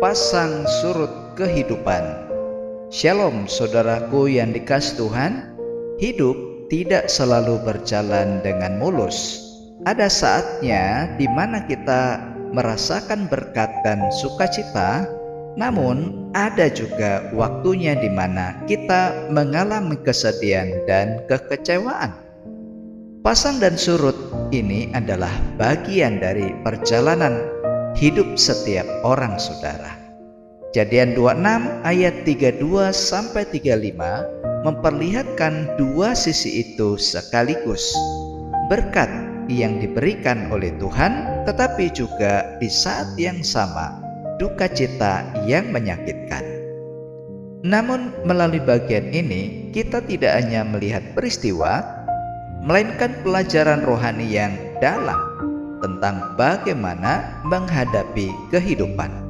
pasang surut kehidupan. Shalom saudaraku yang dikasihi Tuhan. Hidup tidak selalu berjalan dengan mulus. Ada saatnya di mana kita merasakan berkat dan sukacita, namun ada juga waktunya di mana kita mengalami kesedihan dan kekecewaan. Pasang dan surut ini adalah bagian dari perjalanan hidup setiap orang, saudara. Kejadian 26 ayat 32 sampai 35 memperlihatkan dua sisi itu sekaligus. Berkat yang diberikan oleh Tuhan, tetapi juga di saat yang sama duka cita yang menyakitkan. Namun melalui bagian ini kita tidak hanya melihat peristiwa, melainkan pelajaran rohani yang dalam tentang bagaimana menghadapi kehidupan.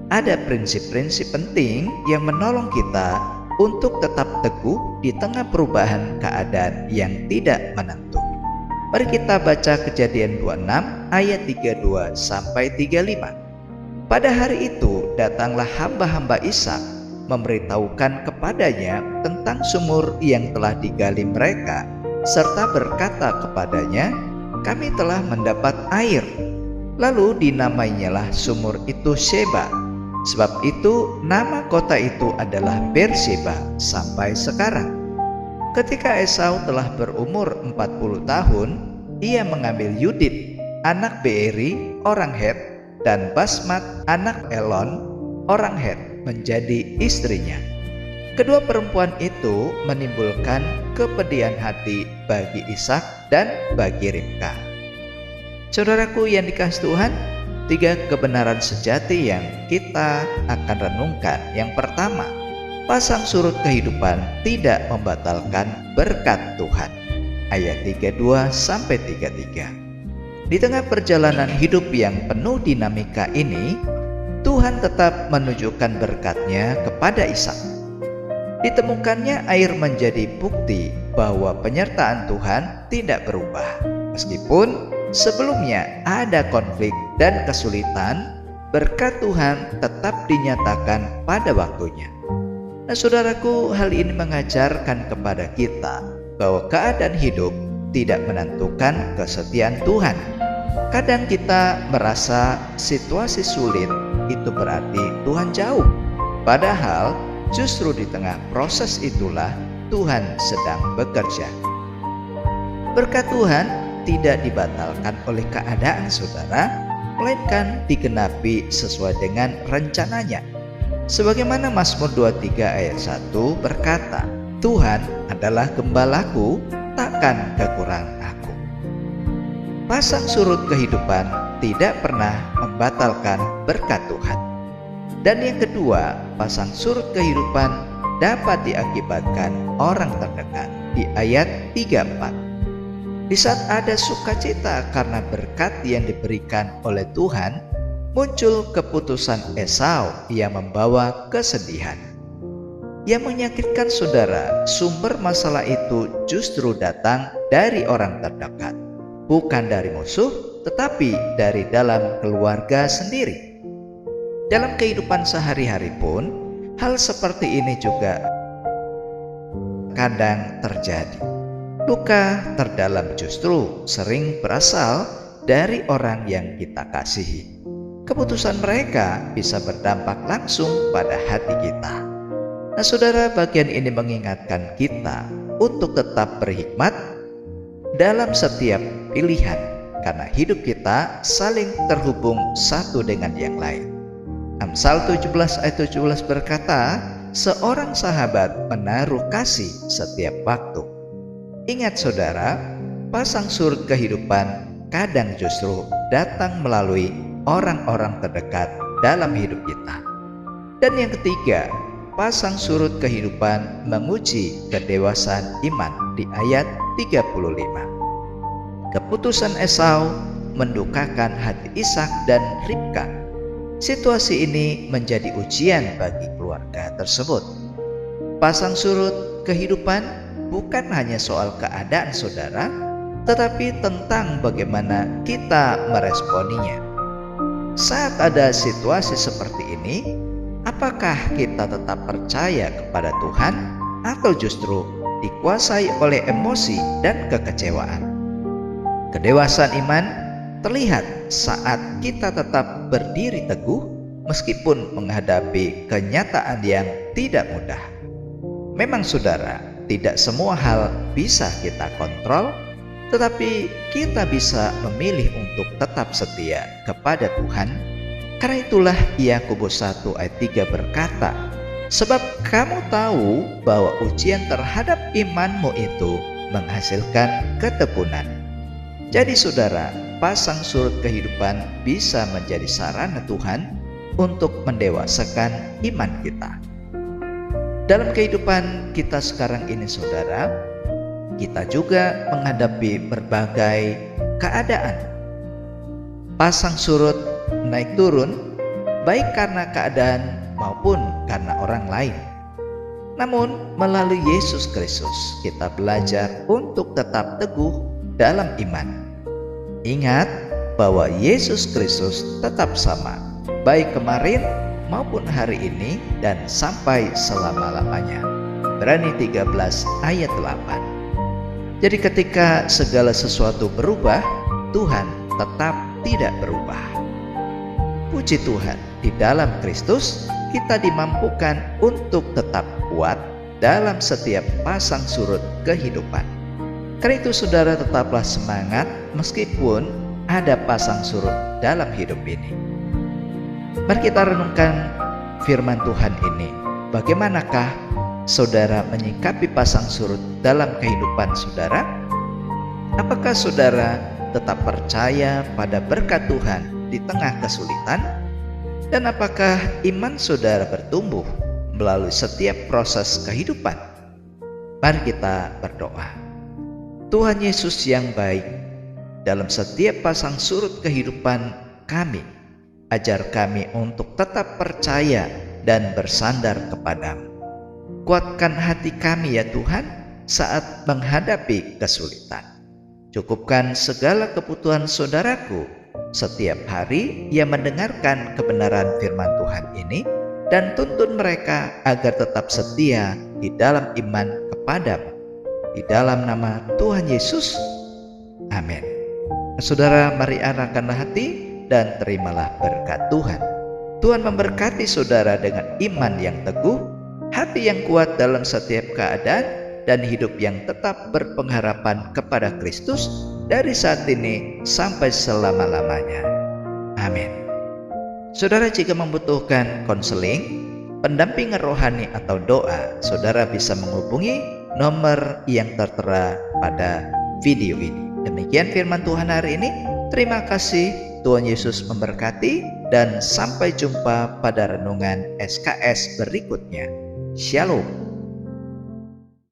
Ada prinsip-prinsip penting yang menolong kita untuk tetap teguh di tengah perubahan keadaan yang tidak menentu. Mari kita baca Kejadian 26 ayat 32 sampai 35. Pada hari itu datanglah hamba-hamba Ishak memberitahukan kepadanya tentang sumur yang telah digali mereka, serta berkata kepadanya, "Kami telah mendapat air." Lalu dinamainyalah sumur itu Sheba. Sebab itu nama kota itu adalah Berseba sampai sekarang. Ketika Esau telah berumur 40 tahun, ia mengambil Yudit, anak Beeri, orang Het, dan Basmat, anak Elon, orang Het, menjadi istrinya. Kedua perempuan itu menimbulkan kepedihan hati bagi Ishak dan bagi Ribka. Saudaraku yang dikasihi Tuhan, tiga kebenaran sejati yang kita akan renungkan. Yang pertama, pasang surut kehidupan tidak membatalkan berkat Tuhan. Ayat 32 sampai 33. Di tengah perjalanan hidup yang penuh dinamika ini, Tuhan tetap menunjukkan berkat-Nya kepada Ishak. Ditemukannya air menjadi bukti bahwa penyertaan Tuhan tidak berubah. Meskipun sebelumnya ada konflik dan kesulitan, berkat Tuhan tetap dinyatakan pada waktunya. Nah, saudaraku, hal ini mengajarkan kepada kita bahwa keadaan hidup tidak menentukan kesetiaan Tuhan. Kadang kita merasa situasi sulit itu berarti Tuhan jauh. Padahal justru di tengah proses itulah Tuhan sedang bekerja. Berkat Tuhan tidak dibatalkan oleh keadaan, saudara, melainkan digenapi sesuai dengan rencananya. Sebagaimana Mazmur 23 ayat 1 berkata, "Tuhan adalah gembalaku, takkan kekurangan aku." Pasang surut kehidupan tidak pernah membatalkan berkat Tuhan. Dan yang kedua, pasang surut kehidupan dapat diakibatkan orang terdekat. Di ayat 34. Di saat ada sukacita karena berkat yang diberikan oleh Tuhan, muncul keputusan Esau yang membawa kesedihan. Yang menyakitkan, saudara, sumber masalah itu justru datang dari orang terdekat, bukan dari musuh, tetapi dari dalam keluarga sendiri. Dalam kehidupan sehari-hari pun, hal seperti ini juga kadang terjadi. Luka terdalam justru sering berasal dari orang yang kita kasihi. Keputusan mereka bisa berdampak langsung pada hati kita. Nah, saudara, bagian ini mengingatkan kita untuk tetap berhikmat dalam setiap pilihan, karena hidup kita saling terhubung satu dengan yang lain. Amsal 17 ayat 17 berkata, "Seorang sahabat menaruh kasih setiap waktu." Ingat, saudara, pasang surut kehidupan kadang justru datang melalui orang-orang terdekat dalam hidup kita. Dan yang ketiga, pasang surut kehidupan menguji kedewasaan iman di ayat 35. Keputusan Esau mendukakan hati Ishak dan Ribka. Situasi ini menjadi ujian bagi keluarga tersebut. Pasang surut kehidupan bukan hanya soal keadaan, saudara, tetapi tentang bagaimana kita meresponinya. Saat ada situasi seperti ini, apakah kita tetap percaya kepada Tuhan atau justru dikuasai oleh emosi dan kekecewaan? Kedewasaan iman terlihat saat kita tetap berdiri teguh meskipun menghadapi kenyataan yang tidak mudah. Memang saudara, tidak semua hal bisa kita kontrol, tetapi kita bisa memilih untuk tetap setia kepada Tuhan. Karena itulah Yakobus 1 ayat 3 berkata, sebab kamu tahu bahwa ujian terhadap imanmu itu menghasilkan ketekunan. Jadi saudara, pasang surut kehidupan bisa menjadi sarana Tuhan untuk mendewasakan iman kita. Dalam kehidupan kita sekarang ini saudara, kita juga menghadapi berbagai keadaan. Pasang surut, naik turun, baik karena keadaan maupun karena orang lain. Namun melalui Yesus Kristus kita belajar untuk tetap teguh dalam iman. Ingat bahwa Yesus Kristus tetap sama, baik kemarin maupun hari ini dan sampai selama-lamanya. Ibrani 13 ayat 8. Jadi ketika segala sesuatu berubah, Tuhan tetap tidak berubah. Puji Tuhan, di dalam Kristus kita dimampukan untuk tetap kuat dalam setiap pasang surut kehidupan. Karena itu saudara tetaplah semangat meskipun ada pasang surut dalam hidup ini. Mari kita renungkan firman Tuhan ini. Bagaimanakah saudara menyikapi pasang surut dalam kehidupan saudara? Apakah saudara tetap percaya pada berkat Tuhan di tengah kesulitan? Dan apakah iman saudara bertumbuh melalui setiap proses kehidupan? Mari kita berdoa. Tuhan Yesus yang baik, dalam setiap pasang surut kehidupan kami, ajar kami untuk tetap percaya dan bersandar kepadamu. Kuatkan hati kami ya Tuhan saat menghadapi kesulitan. Cukupkan segala kebutuhan saudaraku setiap hari yang mendengarkan kebenaran firman Tuhan ini, dan tuntun mereka agar tetap setia di dalam iman kepadamu. Di dalam nama Tuhan Yesus, amin. Saudara, mari arahkanlah hati dan terimalah berkat Tuhan. Tuhan memberkati saudara dengan iman yang teguh, hati yang kuat dalam setiap keadaan, dan hidup yang tetap berpengharapan kepada Kristus dari saat ini sampai selama-lamanya. Amin. Saudara, jika membutuhkan konseling, pendampingan rohani atau doa, saudara bisa menghubungi nomor yang tertera pada video ini. Demikian firman Tuhan hari ini. Terima kasih, Tuhan Yesus memberkati, dan sampai jumpa pada renungan SKS berikutnya. Shalom.